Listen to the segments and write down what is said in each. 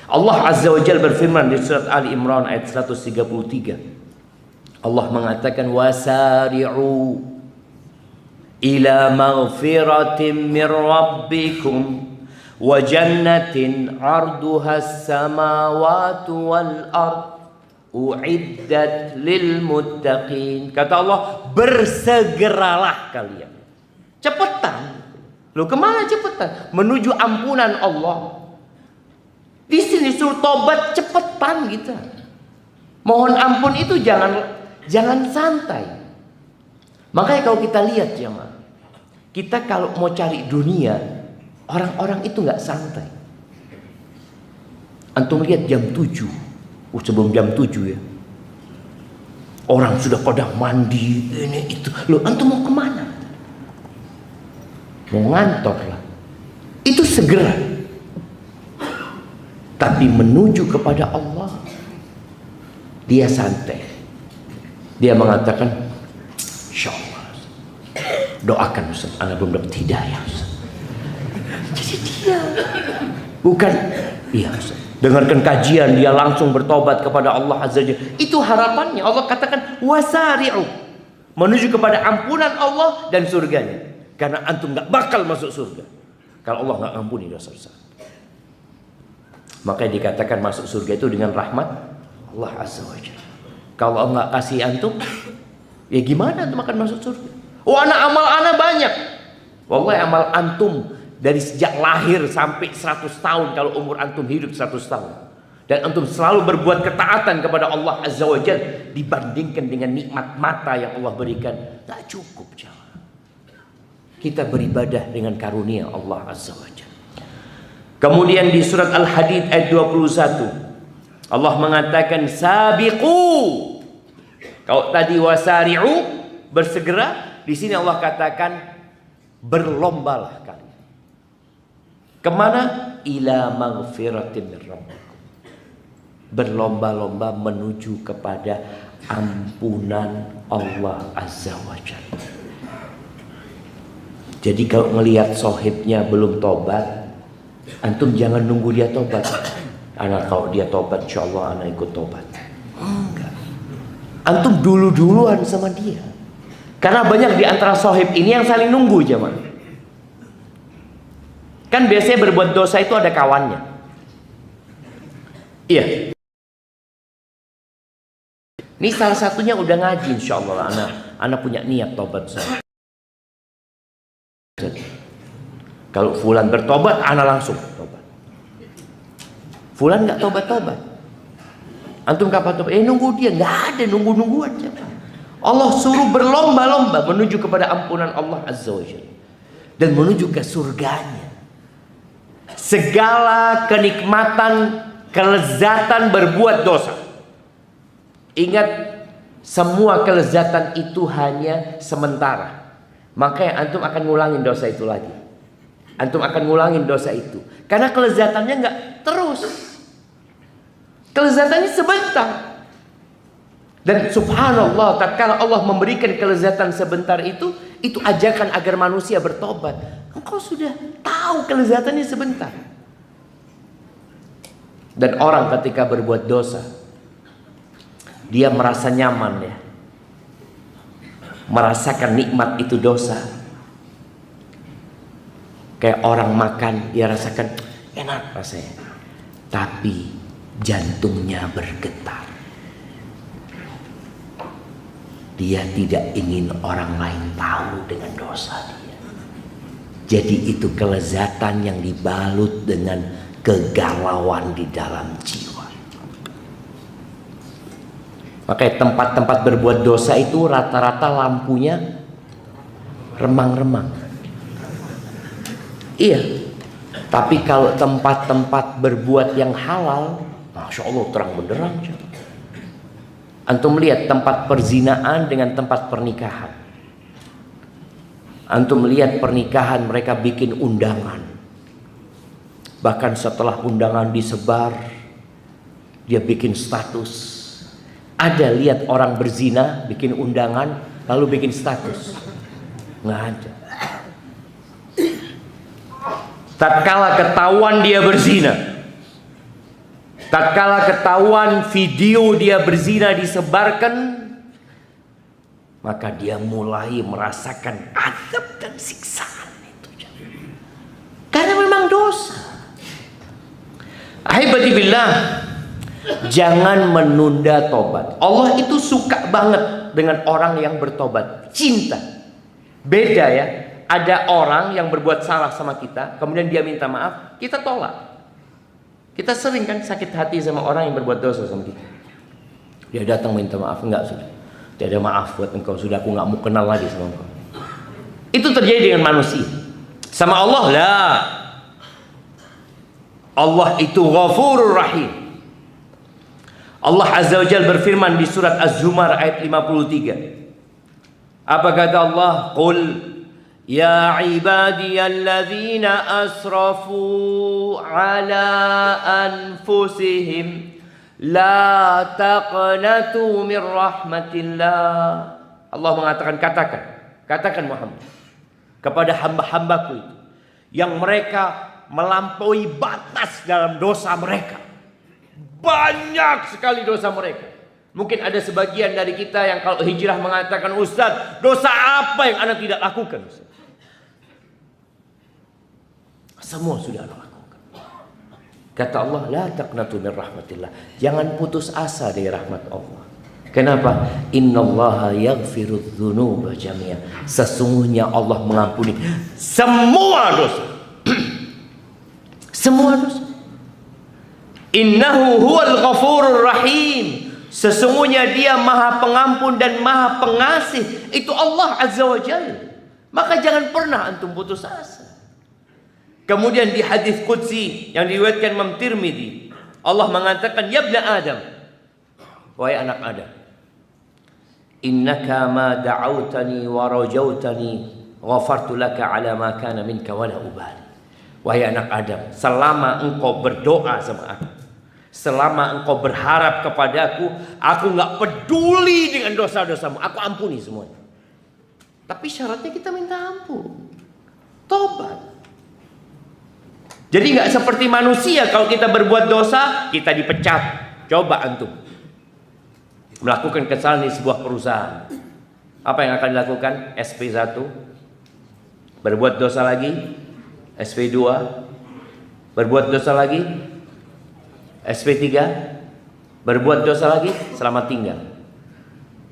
Allah Azza wa Jalla berfirman di surat Ali Imran ayat 133. Allah mengatakan wasari'u ila maghfiratin min rabbikum wa jannatin 'arduhas samawati wal ard u'iddat lil muttaqin. Kata Allah, bersegeralah kalian. Cepetan. Loh, kemana cepetan? Menuju ampunan Allah. Di sini suruh tobat cepetan kita. Mohon ampun itu jangan santai. Makanya kalau kita lihat jemaah, kita kalau mau cari dunia, orang-orang itu nggak santai. Antum lihat jam 7, sebelum jam 7 ya, orang sudah pada mandi ini itu. Loh, antum mau kemana? Mau ngantor lah. Itu segera. Tapi menuju kepada Allah, dia santai. Dia mengatakan, insya Allah, doakan Ustaz, anak belum dapat hidayah Ustaz. Jadi dia bukan, iya Ustaz, dengarkan kajian, dia langsung bertobat kepada Allah Azza wa Jalla. Itu harapannya. Allah katakan wasari'u, menuju kepada ampunan Allah dan surganya. Karena antum gak bakal masuk surga kalau Allah gak ampuni dosa-dosa. Makanya dikatakan masuk surga itu dengan rahmat Allah Azza wa Jalla. Kalau Allah nggak kasih antum, ya gimana antum akan masuk surga? Oh, amal anak banyak. Wallahi amal antum dari sejak lahir sampai 100 tahun, kalau umur antum hidup 100 tahun. Dan antum selalu berbuat ketaatan kepada Allah Azza wa Jalla, dibandingkan dengan nikmat mata yang Allah berikan, tak cukup jawab. Kita beribadah dengan karunia Allah Azza wa Jalla. Kemudian di surat Al-Hadid ayat 21 Allah mengatakan sabiqu. Kalau tadi wasari'u, bersegera, di sini Allah katakan berlombalah kalian. Kemana? Ila maghfiratin min rabbikum. Berlomba-lomba menuju kepada ampunan Allah Azza wa Jalla. Jadi kalau ngelihat sohibnya belum tobat, antum jangan nunggu dia tobat. Anak kalau dia tobat, insya Allah anak ikut tobat. Enggak. Antum duluan sama dia. Karena banyak di antara sohib ini yang saling nunggu jemaah. Kan biasanya berbuat dosa itu ada kawannya. Iya. Ini salah satunya udah ngaji, insya Allah anak punya niat tobat saya. Kalau fulan bertobat, ana langsung tobat. Fulan nggak tobat. Antum kapan tobat? Nunggu dia, nggak ada nunggu-nungguan. Allah suruh berlomba-lomba menuju kepada ampunan Allah Azza wa Jalla dan menuju ke surganya. Segala kenikmatan, kelezatan berbuat dosa. Ingat, semua kelezatan itu hanya sementara. Makanya antum akan ngulangin dosa itu lagi. Antum akan ngulangin dosa itu. Karena kelezatannya nggak terus. Kelezatannya sebentar. Dan subhanallah, tatkala Allah memberikan kelezatan sebentar itu ajakan agar manusia bertobat. Engkau sudah tahu kelezatannya sebentar. Dan orang ketika berbuat dosa, dia merasa nyaman ya. Merasakan nikmat itu dosa. Kayak orang makan, dia rasakan enak rasanya. Tapi jantungnya bergetar. Dia tidak ingin orang lain tahu dengan dosa dia. Jadi itu kelezatan yang dibalut dengan kegalauan di dalam jiwa. Makanya tempat-tempat berbuat dosa itu rata-rata lampunya remang-remang. Iya. Tapi kalau tempat-tempat berbuat yang halal, Masya Allah terang benderang. Antum lihat tempat perzinaan dengan tempat pernikahan. Antum lihat pernikahan mereka bikin undangan. Bahkan setelah undangan disebar, dia bikin status. Ada lihat orang berzina bikin undangan lalu bikin status? Nggak ada. Tatkala ketahuan dia berzina, Tatkala ketahuan video dia berzina disebarkan, maka dia mulai merasakan azab dan siksaan itu. Karena memang dosa. Ahibati billah, jangan menunda tobat. Allah itu suka banget dengan orang yang bertobat, cinta. Beda ya, ada orang yang berbuat salah sama kita, kemudian dia minta maaf, kita tolak. Kita sering kan sakit hati sama orang yang berbuat dosa sama kita. Dia datang minta maaf, enggak sudah. Tidak ada maaf buat engkau, sudah aku enggak mau kenal lagi sama engkau. Itu terjadi dengan manusia. Sama Allah lah. Allah itu Ghafurur Rahim. Allah Azza wa Jalla berfirman di surat Az-Zumar ayat 53. Apa kata Allah? Qul ya ibadiyalladzina asrafu ala anfusihim la taqnatu min rahmatillah. Allah mengatakan, katakan Muhammad kepada hamba-hambaku itu yang mereka melampaui batas dalam dosa mereka. Banyak sekali dosa mereka. Mungkin ada sebagian dari kita yang kalau hijrah mengatakan, Ustaz, dosa apa yang Anda tidak lakukan, Ustaz? Semua sudah Anda lakukan. Kata Allah, la taqnatu min rahmatillah. Jangan putus asa dari rahmat Allah. Kenapa? Innallaha yaghfirudz dzunuba jami'a. Sesungguhnya Allah mengampuni semua dosa. Semua dosa. Innahu huwal ghafurur rahim. Sesungguhnya dia maha pengampun dan maha pengasih. Itu Allah Azza wa Jalla. Maka jangan pernah antum putus asa. Kemudian di hadis qudsi yang diriwayatkan Imam Tirmidzi, Allah mengatakan, ya ibna Adam, wahai anak Adam, innaka ma da'autani wa rajautani ghafartu laka ala ma kana minka wala ubali. Wahai anak Adam, selama engkau berdoa sama aku, selama engkau berharap kepadaku, aku nggak peduli dengan dosa-dosamu, aku ampuni semuanya. Tapi syaratnya kita minta ampun, tobat. Jadi nggak seperti manusia, kalau kita berbuat dosa kita dipecat. Coba antum melakukan kesalahan di sebuah perusahaan, apa yang akan dilakukan? SP1, berbuat dosa lagi, SP2, berbuat dosa lagi, SP3, berbuat dosa lagi, selamat tinggal.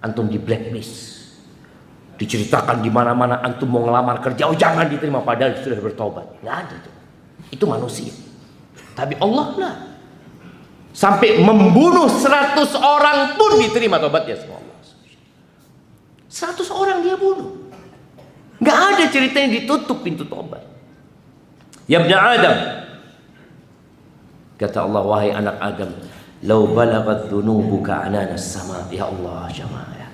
Antum di blacklist, diceritakan di mana-mana antum mau ngelamar kerja, oh jangan diterima padahal sudah bertobat. Nggak ada itu. Itu manusia. Tapi Allah lah, sampai membunuh 100 orang pun diterima tobatnya sama Allah. 100 orang dia bunuh. Nggak ada ceritanya ditutup pintu tobat. Ya ibna Adam, kata Allah, wahai anak Adam, lau balagat dhunubuka ananas sama. Ya Allah, jamaah ya,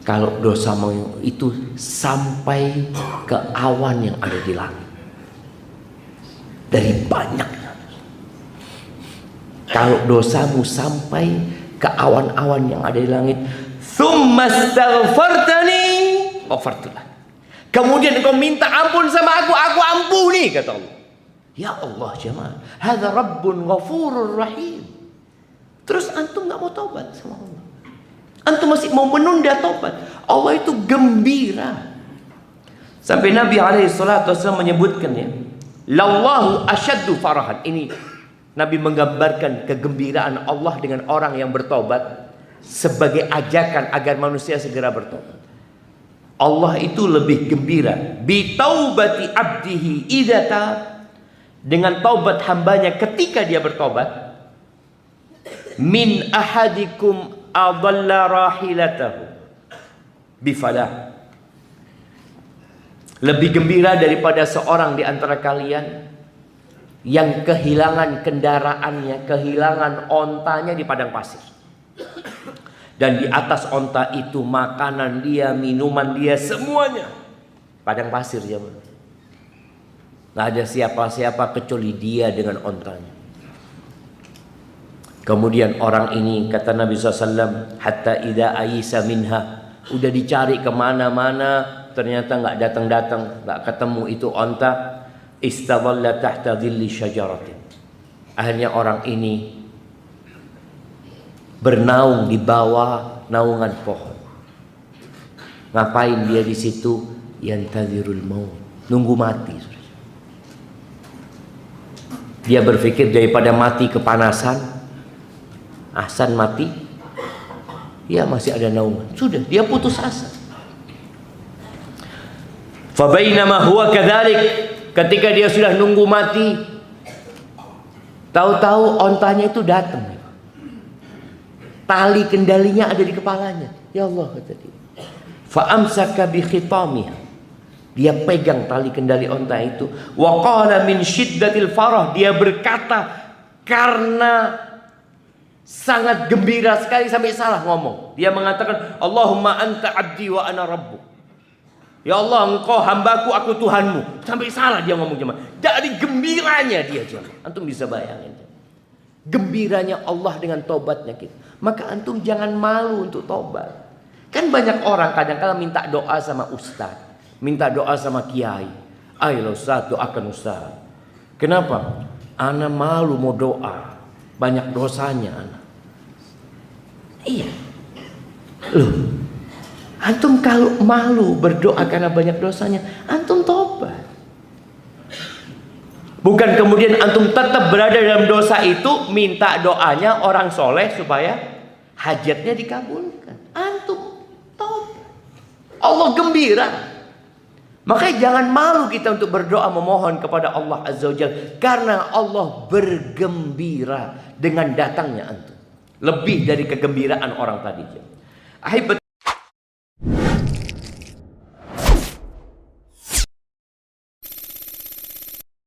kalau dosamu itu sampai ke awan yang ada di langit, dari banyaknya. Kalau dosamu sampai ke awan-awan yang ada di langit, tsumma astaghfartani ghafartulah. Kemudian engkau minta ampun sama aku ampuni, kata Allah. Ya Allah, jemaah, hadza rabbun ghafurur rahim. Terus antum nggak mau tobat sama Allah, antum masih mau menunda tobat. Allah itu gembira. Sampai Nabi alaihi salatu wasallam menyebutkan, ya, lallahu asyaddu farahan. Ini Nabi menggambarkan kegembiraan Allah dengan orang yang bertobat sebagai ajakan agar manusia segera bertobat. Allah itu lebih gembira bi taubati abdihi idza tab, dengan taubat hambanya ketika dia bertobat, min ahadikum adalla rahilatahu bifalah. Lebih gembira daripada seorang di antara kalian yang kehilangan kendaraannya, kehilangan ontanya di padang pasir. Dan di atas onta itu makanan dia, minuman dia, semuanya. Padang pasir, jemaah. Nggak ada siapa-siapa kecuali dia dengan ontanya. Kemudian orang ini, kata Nabi SAW, hatta idza ayisa minha, udah dicari kemana-mana, ternyata nggak datang-datang, nggak ketemu itu onta. Istadalla tahta dhilli syajaratin. Akhirnya orang ini bernaung di bawah naungan pohon. Ngapain dia di situ? Yantazirul maut, nunggu mati. Dia berpikir daripada mati kepanasan, ahsan mati, ya masih ada naungan. Sudah, dia putus asa. Fabainama huwa kadzalik, ketika dia sudah nunggu mati, tahu-tahu ontanya itu datang. Tali kendalinya ada di kepalanya. Ya Allah, kata dia. Fa amsaka bi khitamiha. Dia pegang tali kendali onta itu. Wa qala min syiddatil farah, dia berkata karena sangat gembira sekali sampai salah ngomong. Dia mengatakan, Allahumma anta abdi wa ana rabbuk. Ya Allah, engkau hambaku, aku Tuhanmu. Sampai salah dia ngomong jemaah. Dari gembiranya dia jemaah. Antum bisa bayangin. Gembiranya Allah dengan tobatnya kita. Maka antum jangan malu untuk tobat. Kan banyak orang kadang-kadang minta doa sama ustaz, minta doa sama kiai. Ayo ustaz, doakan ustaz. Kenapa? Ana malu mau doa. Banyak dosanya ana. Iya. Loh. Antum kalau malu berdoa karena banyak dosanya, antum tobat. Bukan kemudian antum tetap berada dalam dosa itu, minta doanya orang soleh supaya hajatnya dikabulkan. Antum tobat. Allah gembira. Makanya jangan malu kita untuk berdoa memohon kepada Allah Azza wa Jalla, karena Allah bergembira dengan datangnya antum. Lebih dari kegembiraan orang tadi. Ahibat